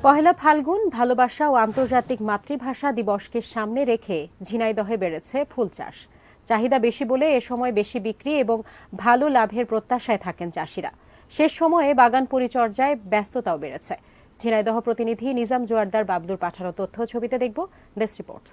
পহেলা ফাল্গুন ভালোবাসা ও আন্তর্জাতিক মাতৃভাষা দিবসকে সামনে রেখে ঝিনাইদহে বেড়েছে ফুল চাষ। চাহিদা বেশি বলে এ সময় বেশি বিক্রি এবং ভালো লাভের প্রত্যাশায় থাকেন চাষিরা। শেষ সময়ে বাগান পরিচর্যায় ব্যস্ততাও বেড়েছে। ঝিনাইদহ প্রতিনিধি নিজাম জোয়ারদার বাবলুর পাঠানো তথ্য ছবিতে দেখব ডেস্ক রিপোর্ট।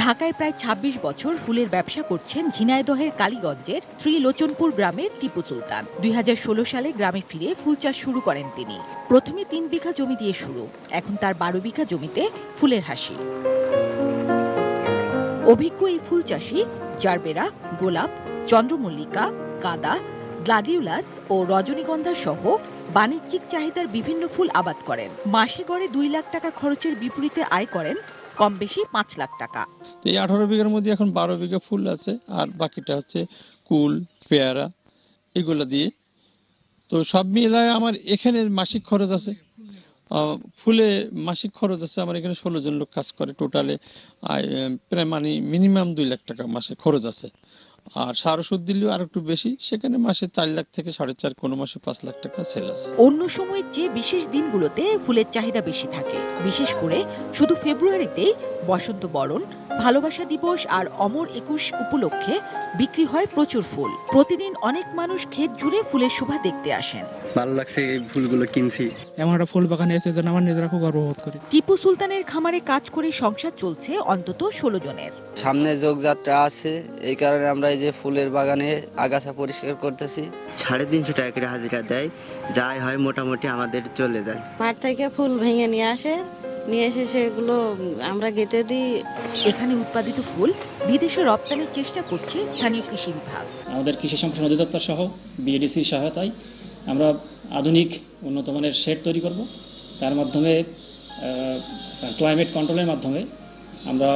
ঢাকায় প্রায় ২৬ বছর ফুলের ব্যবসা করছেন ঝিনাইদহের কালীগঞ্জের ত্রিলোচনপুর গ্রামের টিপু সুলতান। ২০১৬ সালে গ্রামে ফিরে ফুল চাষ শুরু করেন তিনি। প্রথমে ৩ বিঘা জমি দিয়ে শুরু, এখন তার ১২ বিঘা জমিতে ফুলের হাসি। অভিজ্ঞ এই ফুল চাষী জারবেরা, গোলাপ, চন্দ্রমল্লিকা, গাঁদা, গ্লাডিওলাস ও রজনীগন্ধা সহ বাণিজ্যিক চাহিদার বিভিন্ন ফুল আবাদ করেন। মাসে গড়ে ২ লাখ টাকা খরচের বিপরীতে আয় করেন কম বেশি ৫ লাখ টাকা। এই ১৮ বিঘার মধ্যে এখন ১২ বিঘা ফুল আছে, আর বাকিটা হচ্ছে কুল, পেয়ারা, এগুলো দিয়ে। তো সব মিলায় আমার এখানে মাসিক খরচ আছে, ফুলে মাসিক খরচ আছে আমার এখানে ১৬ জন লোক কাজ করে। টোটালে প্রায় মিনিমাম ২ লাখ টাকা মাসে খরচ আছে। আর সার ওষুধ দিলেও আর একটু বেশি, সেখানে মাসে ৪ লাখ থেকে ৪.৫, কোনো মাসে ৫ লাখ টাকা সেল আছে। অন্য সময়ের চেয়ে বিশেষ দিনগুলোতে ফুলের চাহিদা বেশি থাকে। বিশেষ করে শুধু ফেব্রুয়ারিতেই বসন্ত বরণ, ভালোবাসা দিবস আর অমর ২১ উপলক্ষে বিক্রি হয় প্রচুর ফুল। প্রতিদিন অনেক মানুষ ক্ষেত জুড়ে ফুলের শোভা দেখতে আসেন। ভালো লাগছে এই ফুলগুলো কিনছি। এমন একটা ফুল বাগানে এসে আমার নিজেরা খুব গর্ববোধ করি। টিপু সুলতানের খামারে কাজ করে সংসার চলছে অন্তত ১৬ জনের। সামনে যোগযাত্রা আছে, এই কারণে আমরা এই যে ফুলের বাগানে আগাছা পরিষ্কার করতেছি। ৩৫০ টাকা করে হাজিরা দেয়, যাই হয় মোটামুটি আমাদের চলে যায়। মাঠ থেকে ফুল ভেঙে নিয়ে এসে সেগুলো আমরা গেঁথে দিই। এখানে উৎপাদিত ফুল বিদেশে রপ্তানির চেষ্টা করছে স্থানীয় কৃষি বিভাগ। আমাদের কৃষি সম্প্রসারণ অধিদপ্তর সহ বিএডিসির সহায়তায় আমরা আধুনিক উন্নত মানের শেড তৈরি করব। তার মাধ্যমে ক্লাইমেট কন্ট্রোলের মাধ্যমে আমরা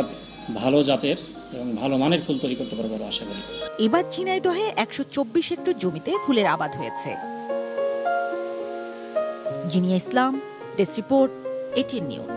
ভালো জাতের এবং ভালো মানের ফুল তৈরি করতে পারবো আশা করি। এবার ঝিনাইদহে ১২৪ হেক্টর জমিতে ফুলের আবাদ হয়েছে। জিনিয়া ইসলাম, ডেস্ক রিপোর্ট, এটিএন নিউজ।